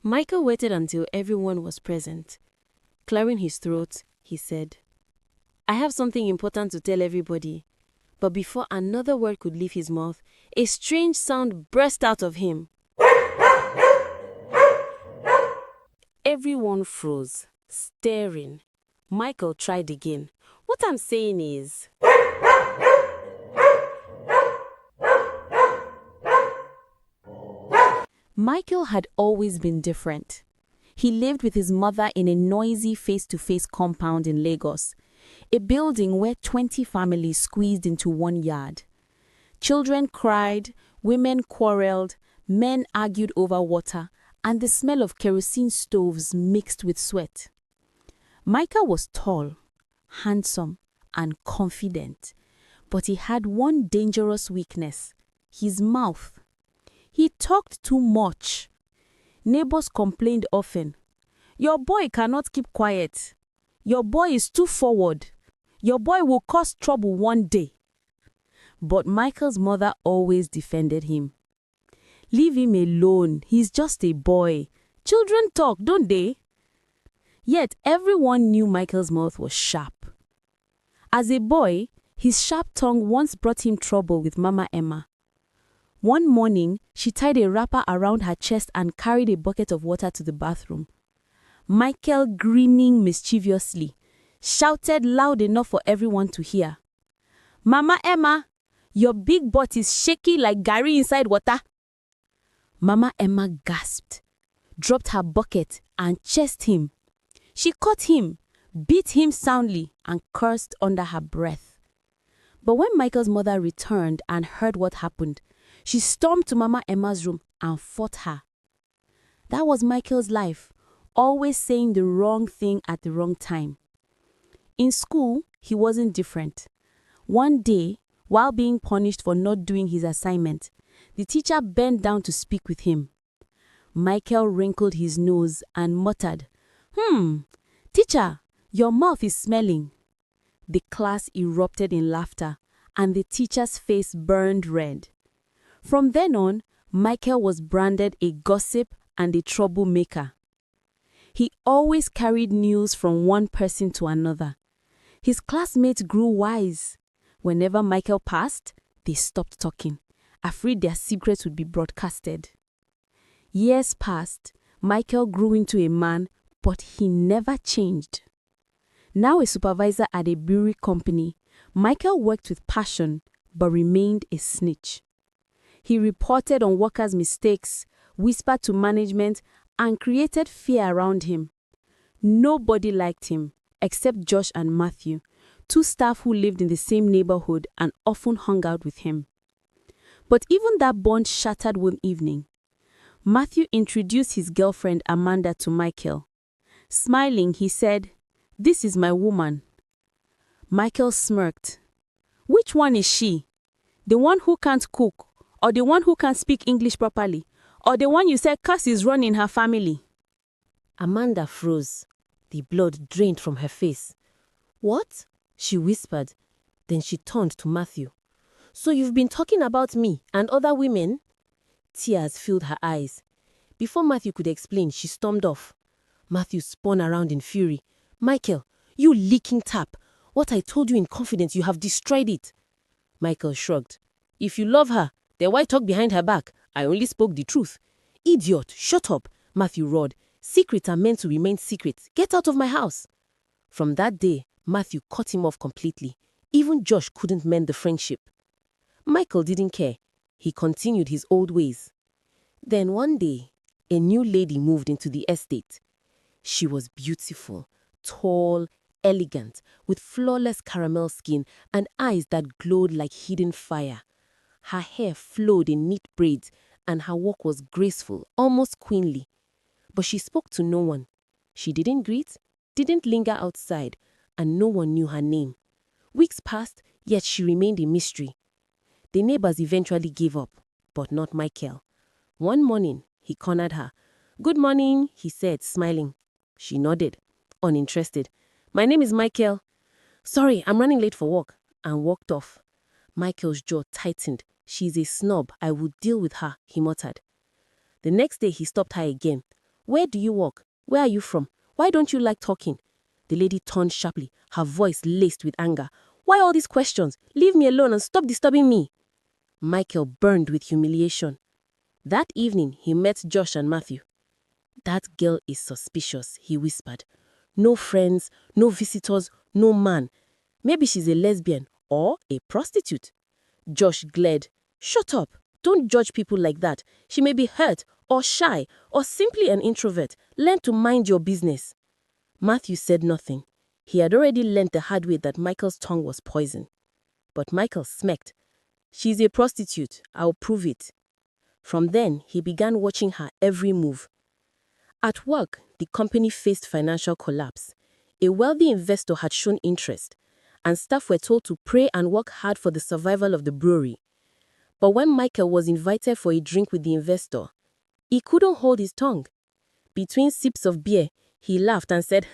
Michael waited until everyone was present. Clearing his throat, he said, "I have something important to tell everybody." But before another word could leave his mouth, a strange sound burst out of him. Everyone froze, staring. Michael tried again. "What I'm saying is..." Michael had always been different. He lived with his mother in a noisy face-to-face compound in Lagos, a building where 20 families squeezed into one yard. Children cried, women quarreled, men argued over water, and the smell of kerosene stoves mixed with sweat. Michael was tall, handsome, and confident, but he had one dangerous weakness: his mouth. He talked too much. Neighbors complained often. "Your boy cannot keep quiet. Your boy is too forward. Your boy will cause trouble one day." But Michael's mother always defended him. "Leave him alone. He's just a boy. Children talk, don't they?" Yet everyone knew Michael's mouth was sharp. As a boy, his sharp tongue once brought him trouble with Mama Emma. One morning, she tied a wrapper around her chest and carried a bucket of water to the bathroom. Michael, grinning mischievously, shouted loud enough for everyone to hear, "Mama Emma, your big butt is shaky like garri inside water." Mama Emma gasped, dropped her bucket, and chased him. She caught him, beat him soundly, and cursed under her breath. But when Michael's mother returned and heard what happened, she stormed to Mama Emma's room and fought her. That was Michael's life, always saying the wrong thing at the wrong time. In school, he wasn't different. One day, while being punished for not doing his assignment, the teacher bent down to speak with him. Michael wrinkled his nose and muttered, "Teacher, your mouth is smelling." The class erupted in laughter, and the teacher's face burned red. From then on, Michael was branded a gossip and a troublemaker. He always carried news from one person to another. His classmates grew wise. Whenever Michael passed, they stopped talking, afraid their secrets would be broadcasted. Years passed. Michael grew into a man, but he never changed. Now a supervisor at a brewery company, Michael worked with passion but remained a snitch. He reported on workers' mistakes, whispered to management, and created fear around him. Nobody liked him, except Josh and Matthew, two staff who lived in the same neighborhood and often hung out with him. But even that bond shattered one evening. Matthew introduced his girlfriend Amanda to Michael. Smiling, he said, "This is my woman." Michael smirked. "Which one is she? The one who can't cook, or the one who can't speak English properly, or the one you said curse is run in her family?" Amanda froze. The blood drained from her face. "What?" she whispered. Then she turned to Matthew. "So you've been talking about me and other women?" Tears filled her eyes. Before Matthew could explain, she stormed off. Matthew spun around in fury. "Michael, you leaking tap! What I told you in confidence, you have destroyed it." Michael shrugged. "If you love her, then why talk behind her back? I only spoke the truth." "Idiot, shut up," Matthew roared. "Secrets are meant to remain secrets. Get out of my house." From that day, Matthew cut him off completely. Even Josh couldn't mend the friendship. Michael didn't care. He continued his old ways. Then one day, a new lady moved into the estate. She was beautiful, tall, elegant, with flawless caramel skin and eyes that glowed like hidden fire. Her hair flowed in neat braids, and her walk was graceful, almost queenly. But she spoke to no one. She didn't greet, didn't linger outside, and no one knew her name. Weeks passed, yet she remained a mystery. The neighbors eventually gave up, but not Michael. One morning, he cornered her. "Good morning," he said, smiling. She nodded, uninterested. "My name is Michael." "Sorry, I'm running late for work," and walked off. Michael's jaw tightened. "She's a snob. I will deal with her," he muttered. The next day, he stopped her again. Where do you work? Where are you from? Why don't you like talking? The lady turned sharply, her voice laced with anger. Why all these questions? Leave me alone and stop disturbing me. Michael burned with humiliation. That evening, he met Josh and Matthew. That girl is suspicious, he whispered. No friends, no visitors, no man. Maybe she's a lesbian or a prostitute. Josh glared. Shut up. Don't judge people like that. She may be hurt or shy or simply an introvert. Learn to mind your business. Matthew said nothing. He had already learned the hard way that Michael's tongue was poison. But Michael smirked. She's a prostitute. I'll prove it. From then, he began watching her every move. At work, the company faced financial collapse. A wealthy investor had shown interest, and staff were told to pray and work hard for the survival of the brewery. But when Michael was invited for a drink with the investor, he couldn't hold his tongue. Between sips of beer, he laughed and said,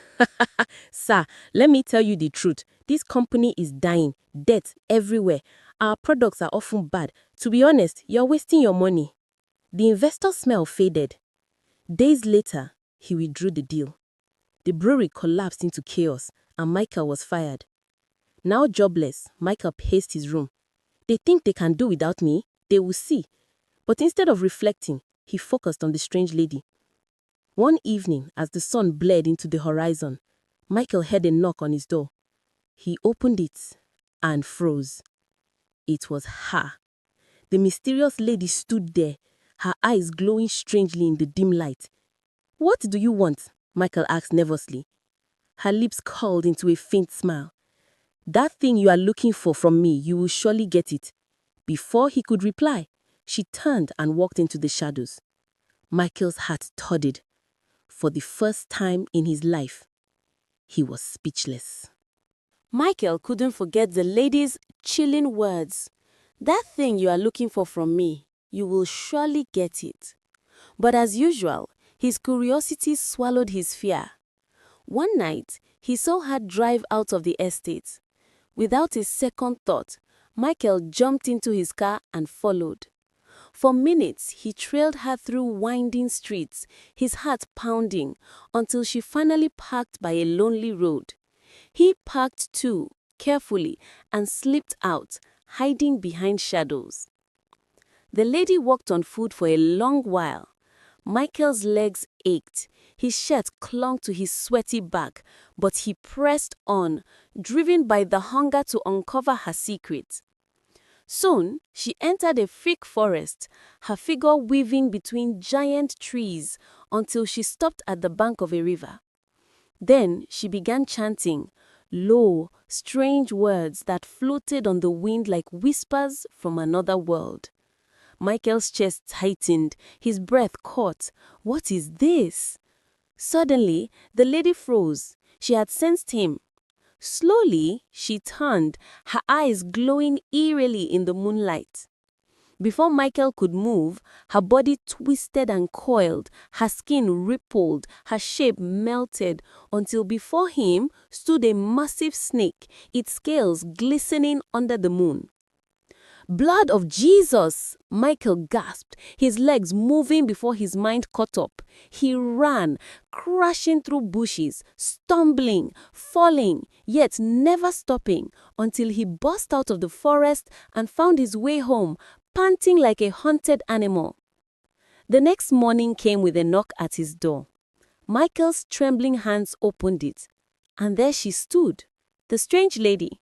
Sir, let me tell you the truth. This company is dying, debt everywhere. Our products are often bad. To be honest, you're wasting your money. The investor's smell faded. Days later, he withdrew the deal. The brewery collapsed into chaos, and Michael was fired. Now jobless, Michael paced his room. They think they can do without me. They will see. But instead of reflecting, he focused on the strange lady. One evening, as the sun bled into the horizon, Michael heard a knock on his door. He opened it and froze. It was her. The mysterious lady stood there, her eyes glowing strangely in the dim light. What do you want? Michael asked nervously. Her lips curled into a faint smile. That thing you are looking for from me, you will surely get it. Before he could reply, she turned and walked into the shadows. Michael's heart thudded. For the first time in his life, he was speechless. Michael couldn't forget the lady's chilling words. That thing you are looking for from me, you will surely get it. But as usual, his curiosity swallowed his fear. One night, he saw her drive out of the estate. Without a second thought, Michael jumped into his car and followed. For minutes, he trailed her through winding streets, his heart pounding, until she finally parked by a lonely road. He parked too, carefully, and slipped out, hiding behind shadows. The lady walked on foot for a long while. Michael's legs ached. His shirt clung to his sweaty back, but he pressed on, driven by the hunger to uncover her secret. Soon, she entered a thick forest, her figure weaving between giant trees until she stopped at the bank of a river. Then she began chanting, low, strange words that floated on the wind like whispers from another world. Michael's chest tightened, his breath caught. What is this? Suddenly, the lady froze. She had sensed him. Slowly, she turned, her eyes glowing eerily in the moonlight. Before Michael could move, her body twisted and coiled, her skin rippled, her shape melted, until before him stood a massive snake, its scales glistening under the moon. Blood of Jesus! Michael gasped, his legs moving before his mind caught up. He ran, crashing through bushes, stumbling, falling, yet never stopping, until he burst out of the forest and found his way home, panting like a hunted animal. The next morning came with a knock at his door. Michael's trembling hands opened it, and there she stood, the strange lady.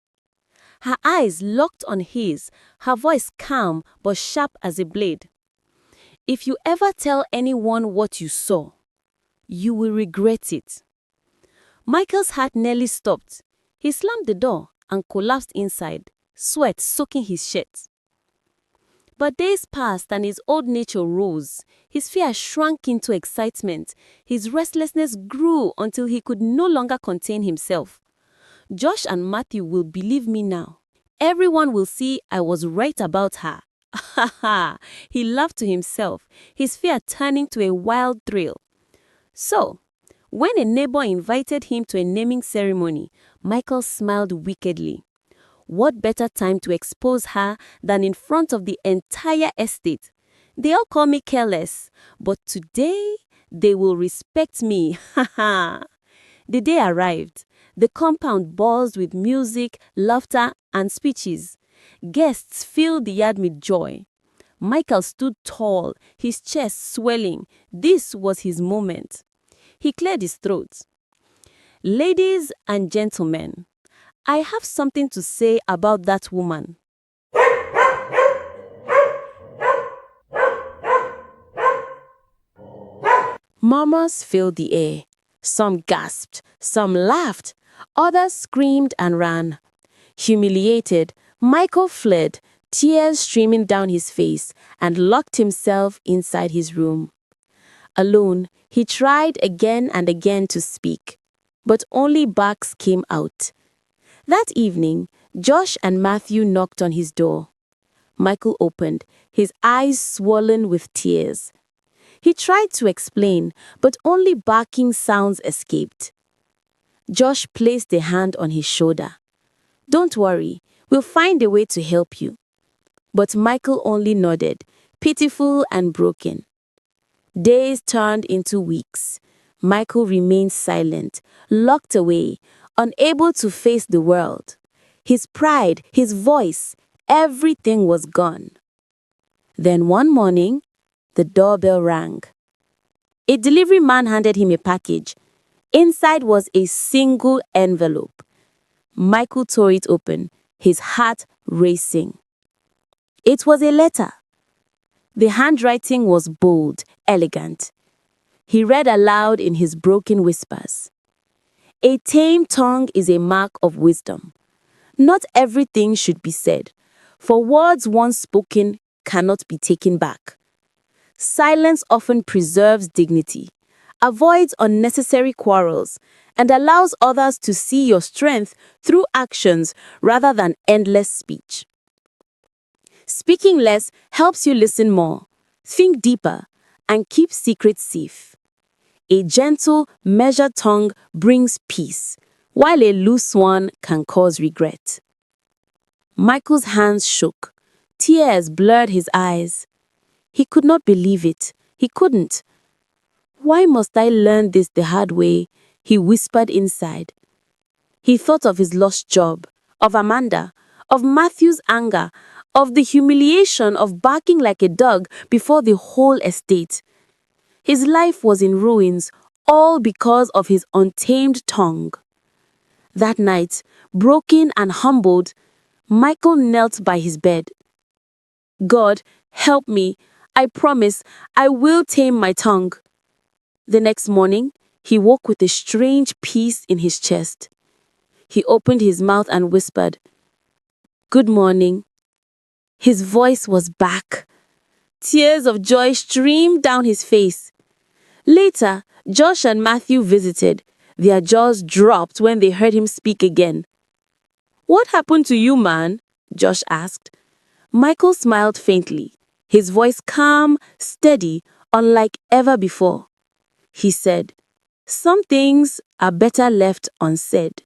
Her eyes locked on his, her voice calm but sharp as a blade. If you ever tell anyone what you saw, you will regret it. Michael's heart nearly stopped. He slammed the door and collapsed inside, sweat soaking his shirt. But days passed and his old nature rose. His fear shrank into excitement. His restlessness grew until he could no longer contain himself. Josh and Matthew will believe me now. Everyone will see I was right about her. Ha ha! He laughed to himself, his fear turning to a wild thrill. So, when a neighbor invited him to a naming ceremony, Michael smiled wickedly. What better time to expose her than in front of the entire estate? They all call me careless, but today They will respect me. Ha ha. The day arrived. The compound buzzed with music, laughter, and speeches. Guests filled the yard with joy. Michael stood tall, his chest swelling. This was his moment. He cleared his throat. Ladies and gentlemen, I have something to say about that woman. Murmurs filled the air. Some gasped, some laughed, others screamed and ran. Humiliated, Michael fled, tears streaming down his face, and locked himself inside his room. Alone, he tried again and again to speak, but only barks came out. That evening, Josh and Matthew knocked on his door. Michael opened, his eyes swollen with tears. He tried to explain, but only barking sounds escaped. Josh placed a hand on his shoulder. "Don't worry, we'll find a way to help you." But Michael only nodded, pitiful and broken. Days turned into weeks. Michael remained silent, locked away, unable to face the world. His pride, his voice, everything was gone. Then one morning, the doorbell rang. A delivery man handed him a package. Inside was a single envelope. Michael tore it open, his heart racing. It was a letter. The handwriting was bold, elegant. He read aloud in his broken whispers. "A tame tongue is a mark of wisdom. Not everything should be said, for words once spoken cannot be taken back. Silence often preserves dignity, avoids unnecessary quarrels, and allows others to see your strength through actions rather than endless speech. Speaking less helps you listen more, think deeper, and keep secrets safe. A gentle, measured tongue brings peace, while a loose one can cause regret." Michael's hands shook. Tears blurred his eyes. He could not believe it. He couldn't. "Why must I learn this the hard way?" he whispered inside. He thought of his lost job, of Amanda, of Matthew's anger, of the humiliation of barking like a dog before the whole estate. His life was in ruins, all because of his untamed tongue. That night, broken and humbled, Michael knelt by his bed. "God, help me. I promise I will tame my tongue." The next morning, he woke with a strange peace in his chest. He opened his mouth and whispered, "Good morning." His voice was back. Tears of joy streamed down his face. Later, Josh and Matthew visited. Their jaws dropped when they heard him speak again. "What happened to you, man?" Josh asked. Michael smiled faintly, his voice calm, steady, unlike ever before. He said, "Some things are better left unsaid."